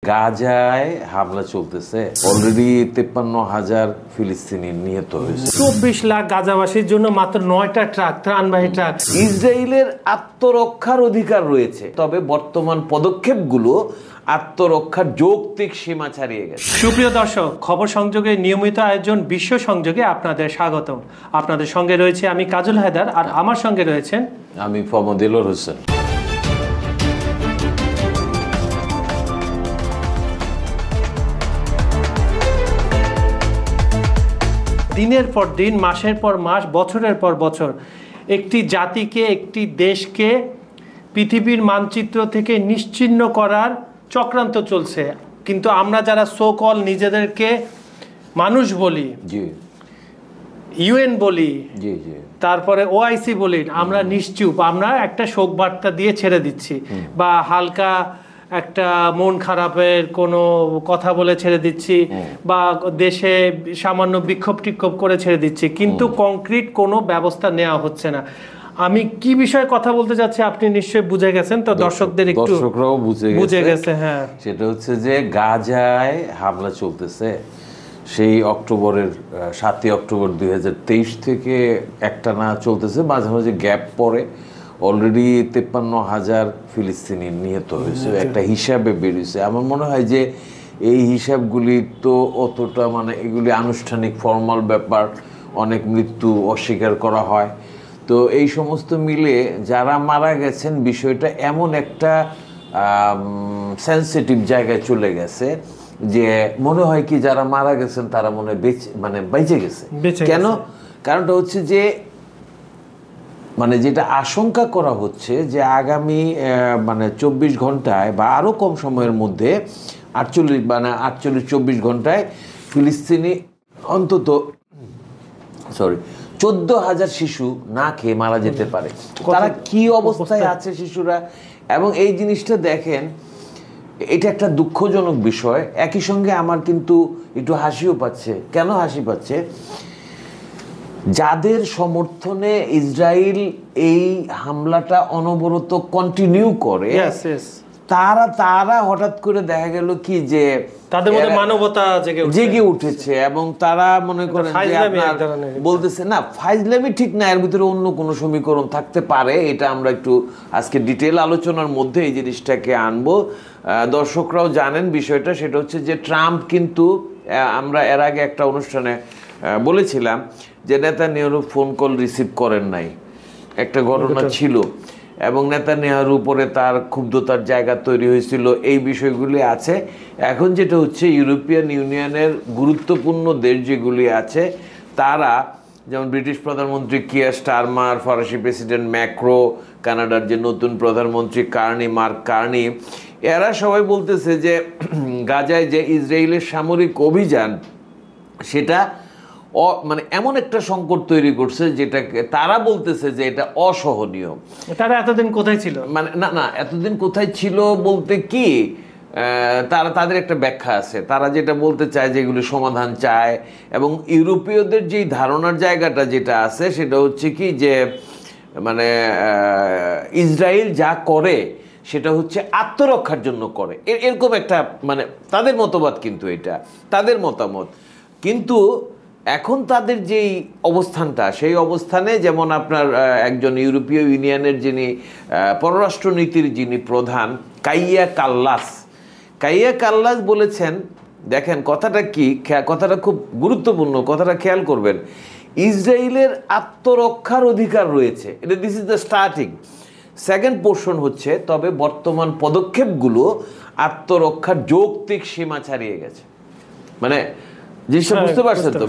গাজায় হামলা চলতেছে, অলরেডি 53,000 ফিলিস্তিনি নিহত হয়েছে। 24 লাখ গাজাবাসীর জন্য মাত্র 9টা ট্রাক, ত্রাণবাহী ট্রাক। ইসরায়েলের আত্মরক্ষার অধিকার রয়েছে, তবে বর্তমান পদক্ষেপগুলো আত্মরক্ষার যৌক্তিক সীমা ছাড়িয়ে গেছে। সুপ্রিয় দর্শক, খবর সংযোগে নিয়মিত আয়োজন বিশ্ব সংযোগে আপনাদের স্বাগতম। আপনাদের সঙ্গে রয়েছে আমি কাজল হায়দার, আর আমার সঙ্গে রয়েছেন আমি ফমদিলর হোসেন। দিনের পর দিন, মাসের পর মাস, বছরের পর বছর একটি জাতিকে, একটি দেশকে পৃথিবীর মানচিত্র থেকে নিশ্চিহ্ন করার চক্রান্ত চলছে। কিন্তু আমরা যারা সো কল নিজেদেরকে মানুষ বলি, ইউএন বলি, তারপরে ওআইসি বলি, আমরা নিশ্চুপ, আমরা একটা শোক বার্তা দিয়ে ছেড়ে দিচ্ছি, বা হালকা একটা মন খারাপের কোনো কথা বলে ছেড়ে দিচ্ছি, বা দেশে সামান্য বিক্ষোভ টিক্ষোভ করে ছেড়ে দিচ্ছি, কিন্তু কংক্রিট কোনো ব্যবস্থা নেওয়া হচ্ছে না। আমি কি বিষয়ে কথা বলতে চাচ্ছি আপনি নিশ্চয়ই বুঝে গেছেন, তো দর্শকদের একটু দর্শকরাও বুঝে গেছে। হ্যাঁ, সেটা হচ্ছে যে গাজায় হামলা চলতেছে সেই অক্টোবরের 7 অক্টোবর 2023 থেকে একটানা চলতেছে, মাঝে মাঝে গ্যাপ পড়ে। অলরেডি 53,000 ফিলিস্তিনি নিহত হয়েছে, একটা হিসাবে বেরিয়েছে। আমার মনে হয় যে এই হিসাবগুলি তো অতটা এগুলি আনুষ্ঠানিক ফর্মাল ব্যাপার, অনেক মৃত্যু অস্বীকার করা হয়। তো এই সমস্ত মিলে যারা মারা গেছেন, বিষয়টা এমন একটা সেন্সিটিভ জায়গায় চলে গেছে যে মনে হয় কি যারা মারা গেছেন তারা মনে হয় বেঁচে গেছে। কেন? কারণটা হচ্ছে যে যেটা আশঙ্কা করা হচ্ছে যে আগামী 24 ঘন্টায় বা আরও কম সময়ের মধ্যে 48-24 ঘন্টায় ফিলিস্তিনি অন্তত 14,000 শিশু না খেয়ে মারা যেতে পারে। তারা কি অবস্থায় আছে শিশুরা? এবং এই জিনিসটা দেখেন, এটা একটা দুঃখজনক বিষয়। একই সঙ্গে আমার কিন্তু একটু হাসিও পাচ্ছে। কেন হাসি পাচ্ছে? যাদের সমর্থনে ইসরায়েল এই হামলাটা অনবরত কন্টিনিউ করে, তারা হঠাৎ করে দেখা গেল কি যে তাদের মধ্যে মানবতা জেগে উঠেছে, এবং তারা মনে করেন যে আপনার বলতেছে না, ফাইজলামি ঠিক না, এর ভিতরে অন্য কোনো সমীকরণ থাকতে পারে। এটা আমরা একটু আজকে ডিটেল আলোচনার মধ্যে এই জিনিসটাকে আনবো। দর্শকরাও জানেন বিষয়টা, সেটা হচ্ছে যে ট্রাম্প কিন্তু, আমরা এর আগে একটা অনুষ্ঠানে বলেছিলাম যে নেতানিয়াহু ফোন কল রিসিভ করেন নাই, একটা ঘটনা ছিল, এবং নেতানিয়াহুর উপরে তার ক্ষুব্ধতার জায়গা তৈরি হয়েছিল। এই বিষয়গুলি আছে। এখন যেটা হচ্ছে, ইউরোপিয়ান ইউনিয়নের গুরুত্বপূর্ণ দেশ যেগুলি আছে, তারা যেমন ব্রিটিশ প্রধানমন্ত্রী কিয়ার স্টারমার, ফরাসি প্রেসিডেন্ট ম্যাক্রো, কানাডার যে নতুন প্রধানমন্ত্রী মার্ক কার্নি, এরা সবাই বলতেছে যে গাজায় যে ইসরায়েলের সামরিক অভিযান, সেটা এমন একটা সংকট তৈরি করছে যেটাকে তারা বলতেছে যে এটা অসহনীয়। তারা এতদিন কোথায় ছিল? না, এতদিন কোথায় ছিল বলতে কি, তাদের একটা ব্যাখ্যা আছে। তারা যেটা বলতে চায় যে এগুলো সমাধান চায়, এবং ইউরোপীয়দের যেই ধারণার জায়গাটা যেটা আছে সেটা হচ্ছে কি যে ইসরায়েল যা করে সেটা হচ্ছে আত্মরক্ষার জন্য করে, এরকম একটা তাদের মতবাদ। কিন্তু এটা তাদের মতামত। কিন্তু এখন তাদের যেই অবস্থানটা, সেই অবস্থানে যেমন আপনার একজন ইউরোপীয় ইউনিয়নের যিনি পররাষ্ট্রনীতির যিনি প্রধান, কাইয়া কাল্লাস বলেছেন, দেখেন কথাটা কি, কথাটা খুব গুরুত্বপূর্ণ, কথাটা খেয়াল করবেন। ইসরায়েলের আত্মরক্ষার অধিকার রয়েছে, এটা this is the starting. Second portion হচ্ছে, তবে বর্তমান পদক্ষেপগুলো আত্মরক্ষার যৌক্তিক সীমা ছাড়িয়ে গেছে। জিনিসটা বুঝতে পারছেন তো?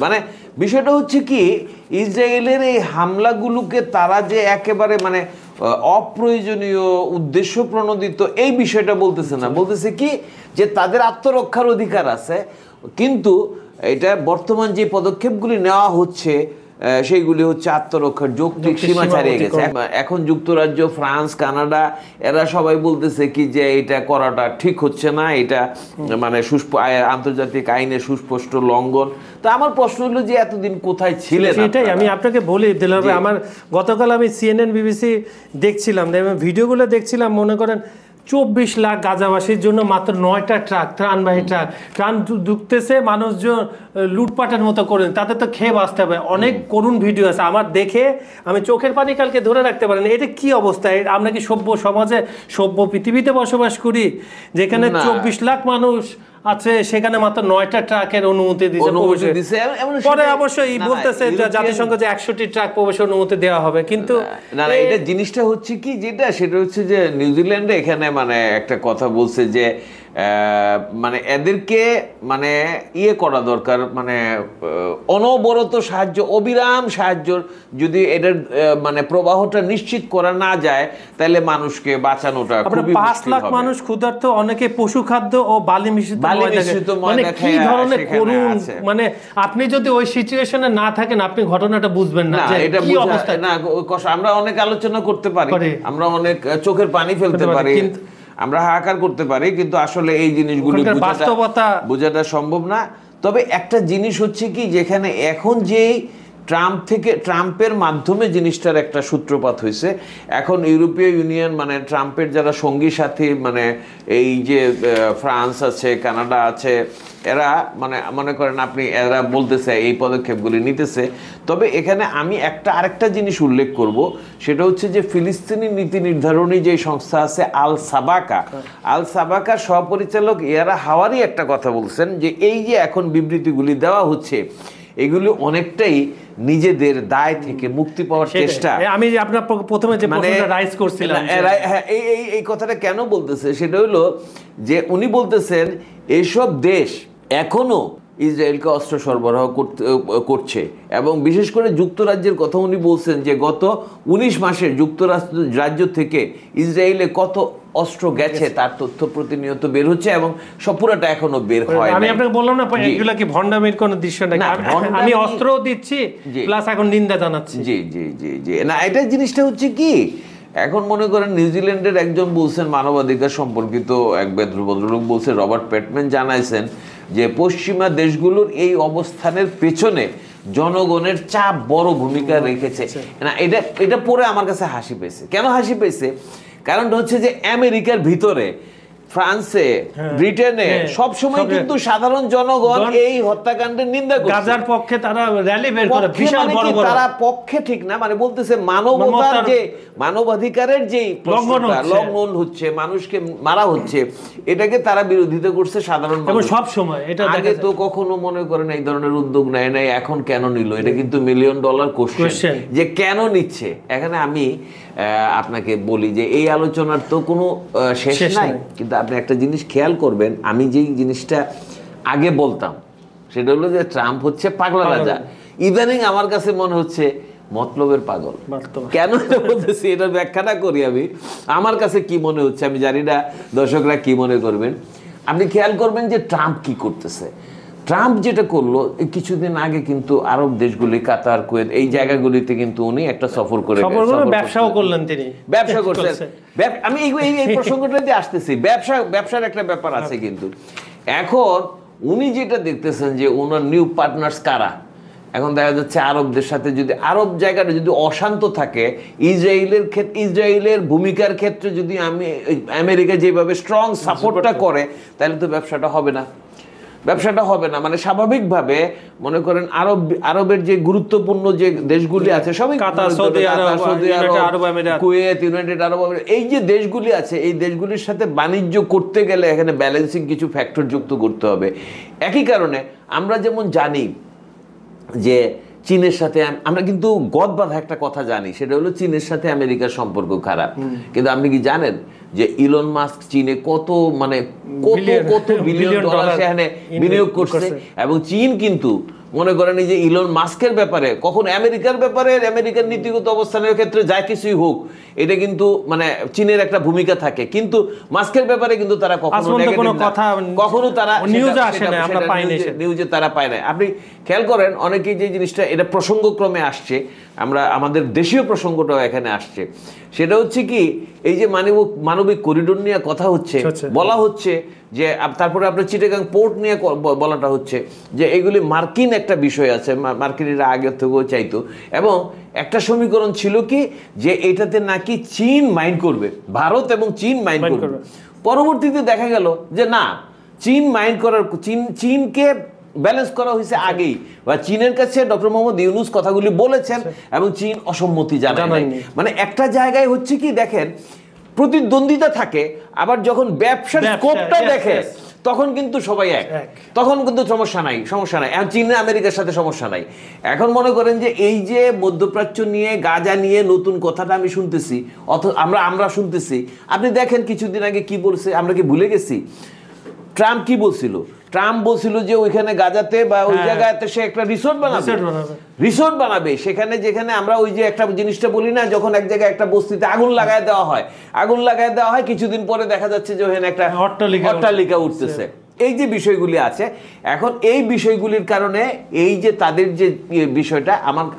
বিষয়টা হচ্ছে কি, ইসরায়েলের এই হামলাগুলোকে তারা যে একেবারে অপ্রয়োজনীয় উদ্দেশ্য প্রণোদিত, এই বিষয়টা বলতেছে না। বলতেছে কি যে তাদের আত্মরক্ষার অধিকার আছে, কিন্তু এটা বর্তমান যে পদক্ষেপগুলি নেওয়া হচ্ছে সেইগুলি হচ্ছে আত্মরক্ষার যৌক্তিক সীমা ছাড়িয়ে গেছে। এখন যুক্তরাজ্য, ফ্রান্স, কানাডা এরা সবাই বলতেছে কি যে এটা করাটা ঠিক হচ্ছে না, এটা আন্তর্জাতিক আইনের সুস্পষ্ট লঙ্ঘন। তো আমার প্রশ্ন হলো যে এতদিন কোথায় ছিলেন? এটাই আমি আপনাকে বলি দিলাম। আমার গতকাল আমি CNN BBC দেখছিলাম, ভিডিওগুলো দেখছিলাম, মনে করেন 24 লাখ গাজাবাসীর জন্য মাত্র 9টা ট্রাক, ত্রাণবাহী ট্রাক ঢুকতেছে, মানুষজন লুটপাটের মতো করেন, তাতে তো খেয়ে বাঁচতে হবে। অনেক করুণ ভিডিও আছে আমার, দেখে আমি চোখের পানি কালকে ধরে রাখতে পারি না। এটা কি অবস্থা? আমরা কি সভ্য সমাজে, সভ্য পৃথিবীতে বসবাস করি যেখানে 24 লাখ মানুষ আছে, সেখানে মাত্র 9টা ট্রাকের অনুমতি দিয়েছে। পরে অবশ্যই বলতেছে জাতিসংঘ যে 100টি ট্রাক প্রবেশের অনুমতি দেওয়া হবে, কিন্তু না এটা জিনিসটা হচ্ছে কি, যেটা সেটা হচ্ছে যে নিউজিল্যান্ডে এখানে মানে একটা কথা বলছে যে মানে এদেরকে মানে ইয়ে করা দরকার, মানে অনবরত সাহায্য, অবিরাম সাহায্য, যদি এটার মানে প্রবাহটা নিশ্চিত করা না যায় তাহলে মানুষকে বাঁচানোটা খুবই 5 লাখ মানুষ ক্ষুধার্ত, অনেকে পশু খাদ্য ও বালি মিশ্রিত মানে কি ধরনের করুণ, মানে আপনি যদি ওই সিচুয়েশনে না থাকেন আপনি ঘটনাটা বুঝবেন না যে কি অবস্থা। না আমরা অনেক আলোচনা করতে পারি, আমরা অনেক চোখের পানি ফেলতে পারি, আমরা হাহাকার করতে পারি, কিন্তু আসলে এই জিনিসগুলো বোঝাটা সম্ভব না। তবে একটা জিনিস হচ্ছে কি, যেখানে এখন যেই ট্রাম্পের মাধ্যমে জিনিসটার একটা সূত্রপাত হয়েছে, এখন ইউরোপীয় ইউনিয়ন মানে ট্রাম্পের যারা সঙ্গী সাথী, মানে এই যে ফ্রান্স আছে, কানাডা আছে, এরা মানে মনে করেন আপনি, এরা বলতেছে এই পদক্ষেপগুলি নিতেছে। তবে এখানে আমি আরেকটা জিনিস উল্লেখ করব, সেটা হচ্ছে যে ফিলিস্তিনি নীতি নির্ধারণী যে সংস্থা আছে আল সাবাকার সহপরিচালক ইয়ারা হাওয়ারি একটা কথা বলছেন যে এই যে এখন বিবৃতিগুলি দেওয়া হচ্ছে, এগুলি অনেকটাই নিজেদের দায় থেকে মুক্তি পাওয়ার চেষ্টা। আমি আপনার প্রথমে যে প্রশ্নটা রাইজ করছিলাম, হ্যাঁ এই কথাটা কেন বলতেছে সেটা হলো যে উনি বলতেছেন এইসব দেশ এখনো ইসরায়েলকে অস্ত্র সরবরাহ করছে, এবং বিশেষ করে যুক্তরাজ্যের কথা উনি বলছেন যে গত 19 মাসে যুক্তরাজ্য থেকে ইসরায়েলে কত অস্ত্র গেছে তার তথ্য প্রতিনিয়ত বের হচ্ছে, এবং পুরোটা এখনো বের হয়। আমি আপনাকে বললাম না, এগুলা কি ভন্ডামির কোন দৃশ্য নাকি? আমি অস্ত্র দিচ্ছি প্লাস এখন নিন্দা জানাচ্ছি। জি জি জি জি না, এটা জিনিসটা হচ্ছে কি, এখন মনে করেন নিউজিল্যান্ডের একজন বলছেন মানবাধিকার সম্পর্কিত এক ভদ্রলোক বলছে, রবার্ট পেটম্যান জানাইছেন যে পশ্চিমা দেশগুলোর এই অবস্থানের পেছনে জনগণের চাপ বড় ভূমিকা রেখেছে। না এটা পড়ে আমার কাছে হাসি পেয়েছে। কেন হাসি পেয়েছে? কারণটা হচ্ছে যে আমেরিকার ভিতরে, ফ্রান্সে, ব্রিটেনে সব সময় কিন্তু সাধারণ জনগণ এই হত্যাকাণ্ডের নিন্দা করছে। গাজার পক্ষে তারা র্যালি বের করে, বিশাল বড় বড়, তারা পক্ষে ঠিক না, মানে বলতেছে মানবতার যে মানবাধিকারের যে লঙ্ঘন হচ্ছে, মানুষকে মারা হচ্ছে, এটাকে তারা বিরোধিতা করছে সাধারণ মানুষ সব সময়। এটা আগে তো কখনো মনে করেন এই ধরনের উদ্যোগ নেয় নাই, এখন কেন নিল? এটা কিন্তু $1 মিলিয়ন কোশ্চেন, যে কেন নিচ্ছে। এখানে আমি আপনাকে বলি যে এই আলোচনার তো কোনো শেষ নাই, কিন্তু আপনি একটা জিনিস খেয়াল করবেন, আমি যেই জিনিসটা আগে বলতাম সেটা হলো যে ট্রাম্প হচ্ছে পাগলা রাজা। ইদানিং আমার কাছে মনে হচ্ছে মতলবের পাগল। কেন এটা বলতেছি, এটা ব্যাখ্যাটা করি আমি। আমার কাছে কি মনে হচ্ছে আমি জানি না দর্শকরা কি মনে করবেন। আপনি খেয়াল করবেন যে ট্রাম্প কি করতেছে। ট্রাম্প যেটা করলো, কিছুদিন আগে কিন্তু আরব দেশগুলি, কাতার, কুয়েত, এই জায়গাগুলিতে কিন্তু উনি একটা সফর করে ব্যবসাও করলেন, তিনি ব্যবসা করছেন। আমি এই প্রসঙ্গটাতে আসতেছি, ব্যবসার একটা ব্যাপার আছে। কিন্তু এখন উনি যেটা দেখতেছেন যে ওনার নিউ পার্টনার্স কারা, এখন দেখা যাচ্ছে আরবদের সাথে যদি, আরব জায়গাটা যদি অশান্ত থাকে, ইসরায়েলের ভূমিকার ক্ষেত্রে যদি আমেরিকা যেভাবে স্ট্রং সাপোর্টটা করে, তাহলে তো ব্যবসাটা হবে না। মানে স্বাভাবিকভাবে মনে করেন আরবের যে গুরুত্বপূর্ণ যে দেশগুলি আছে সবই, সৌদি আরব, কুয়েত, ইউনাইটেড আরব আমিরাত, এই যে দেশগুলি আছে, এই দেশগুলির সাথে বাণিজ্য করতে গেলে এখানে ব্যালেন্সিং কিছু ফ্যাক্টর যুক্ত করতে হবে। একই কারণে আমরা যেমন জানি যে চীনের সাথে, আমরা কিন্তু গদবাঁধা একটা কথা জানি, সেটা হলো চীনের সাথে আমেরিকার সম্পর্ক খারাপ। কিন্তু আপনি কি জানেন যে ইলন মাস্ক চীনে কত বিলিয়ন ডলার সেখানে বিনিয়োগ করছে? এবং চীন কিন্তু মনে করেন এই যে ইলন মাস্কের ব্যাপারে, কখন আমেরিকার ব্যাপারে, আমেরিকার নীতিগত অবস্থানের ক্ষেত্রে যা কিছুই হোক, এটা কিন্তু মানে চীনের একটা ভূমিকা থাকে, কিন্তু মাস্কের ব্যাপারে কিন্তু তারা কখনো তারা নিউজে তারা পায় না। আপনি খেয়াল করেন অনেকেই যে জিনিসটা, এটা প্রসঙ্গক্রমে আসছে, আমাদের দেশীয় প্রসঙ্গটাও এখানে আসছে, সেটা হচ্ছে কি, এই যে মানবিক করিডোর নিয়ে কথা হচ্ছে, বলা হচ্ছে যে, তারপরে আপনার চিটাগাং পোর্ট নিয়ে বলাটা হচ্ছে যে এগুলি মার্কিন একটা বিষয় আছে, মার্কিনিরা আগে থেকেও চাইতো, এবং একটা সমীকরণ ছিল কি যে এটাতে নাকি চীন মাইন্ড করবে, ভারত এবং চীন মাইন্ড করবে। পরবর্তীতে দেখা গেল যে না, চীন মাইন্ড করার, চীনকে ব্যালেন্স করা হয়েছে আগেই, বা চীনের কাছে ডক্টর মোহাম্মদ ইউনূস কথাগুলি বলেছেন এবং চীন অসম্মতি জানায়। মানে একটা জায়গায় হচ্ছে কি দেখেন, প্রতিদ্বন্দ্বিতা থাকে, আবার যখন ব্যবসার স্কোপটা দেখে তখন কিন্তু সবাই এক, তখন কিন্তু সমস্যা নাই। এখন চীন আমেরিকার সাথে সমস্যা নাই। এখন মনে করেন যে এই যে মধ্যপ্রাচ্য নিয়ে, গাজা নিয়ে নতুন কথাটা আমি শুনতেছি, আমরা শুনতেছি, আপনি দেখেন কিছুদিন আগে কি বলছে, আমরা কি ভুলে গেছি? ট্রাম্প কি বলছিল? ট্রাম্প বলছিল যে ওইখানে গাজাতে বা ওই জায়গাতে সে একটা রিসোর্ট বানাবে, সেখানে যেখানে আমরা ওই যে একটা জিনিসটা বলি না, যখন এক জায়গায় একটা বস্তিতে আগুন লাগায় দেওয়া হয়, কিছুদিন পরে দেখা যাচ্ছে যে ওখানে একটা অট্টালিকা উঠতেছে। এই যে বিষয়গুলি আছে, এখন এই বিষয়গুলির কারণে এই যে তাদের যে বিষয়টা,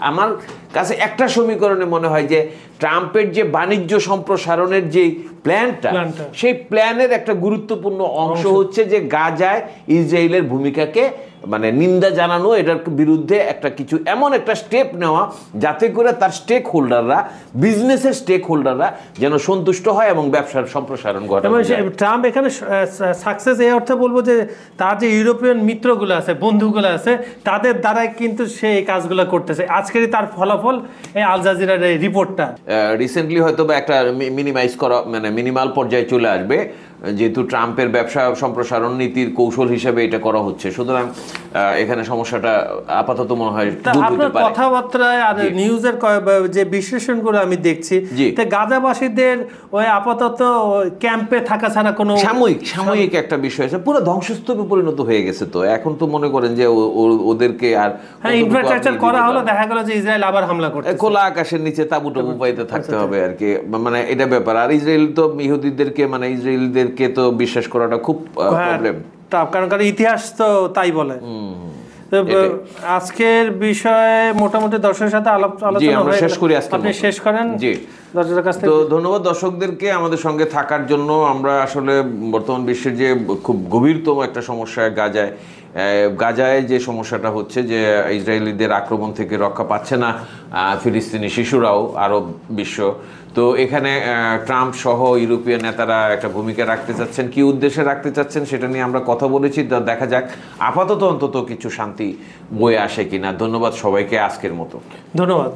আমার কাছে একটা সমীকরণে মনে হয় যে ট্রাম্পের যে বাণিজ্য সম্প্রসারণের যে প্ল্যানটা, সেই প্ল্যানের একটা গুরুত্বপূর্ণ অংশ হচ্ছে যে গাজায় ইসরায়েলের ভূমিকাকে মানে নিন্দা জানানো, এটার বিরুদ্ধে একটা কিছু এমন একটা স্টেপ নেওয়া যাতে করে তার স্টেক হোল্ডাররা, বিজনেসের স্টেক হোল্ডাররা যেন সন্তুষ্ট হয় এবং ব্যবসার সম্প্রসারণ ঘটে। ট্রাম্প এখানে সাকসেস এই অর্থে বলবো যে তার যে ইউরোপিয়ান মিত্রগুলো আছে, বন্ধুগুলো আছে, তাদের দ্বারাই কিন্তু সে এই কাজগুলো করতেছে। আজকের তার ফলাফল এই আল জাজিরার এই রিপোর্টটা রিসেন্টলি হয়তো বা একটা মিনিমাইজ করা, মানে মিনিমাল পর্যায়ে চলে আসবে, যেহেতু ট্রাম্পের ব্যবসা সম্প্রসারণ নীতির কৌশল হিসেবে এটা করা হচ্ছে। সুতরাং এখানে সমস্যাটা আপাতত মনে হয় আপনার কথাবার্তায় আর নিউজের যে বিশ্লেষণগুলো আমি দেখছি, গাজাবাসীদের ওই আপাতত ক্যাম্পে থাকা ছাড়া কোনো সাময়িক একটা বিষয় আছে, পুরো ধ্বংসস্তূপে পরিণত হয়ে গেছে। তো এখন তো মনে করেন যে ওদেরকে আর ইনফ্রাস্ট্রাকচার করা হলো, দেখা গেল যে ইসরায়েল আবার হামলা করছে, খোলা আকাশের নিচে তাঁবু পাইতে থাকতে হবে আর কি, মানে এটা ব্যাপার। আর ইসরায়েল তো ইহুদিদেরকে, মানে ইসরায়েলদেরকে তো বিশ্বাস করাটা খুব প্রবলেম, কারণ ইতিহাস তো তাই বলে। আজকের বিষয়ে মোটামুটি দর্শকের সাথে আলোচনা শেষ করি, আপনি শেষ করেন। জি, তো ধন্যবাদ দর্শকদেরকে আমাদের সঙ্গে থাকার জন্য। আমরা আসলে বর্তমান বিশ্বের যে খুব গভীরতম একটা সমস্যা গাজায় যে সমস্যাটা হচ্ছে যে ইসরায়েলিদের আক্রমণ থেকে রক্ষা পাচ্ছে না ফিলিস্তিনি শিশুরাও, আরব বিশ্ব। তো এখানে ট্রাম্প সহ ইউরোপীয় নেতারা একটা ভূমিকা রাখতে চাচ্ছেন, কি উদ্দেশ্যে রাখতে চাচ্ছেন সেটা নিয়ে আমরা কথা বলেছি। দেখা যাক আপাতত অন্তত কিছু শান্তি বয়ে আসে কিনা। ধন্যবাদ সবাইকে, আজকের মতো ধন্যবাদ।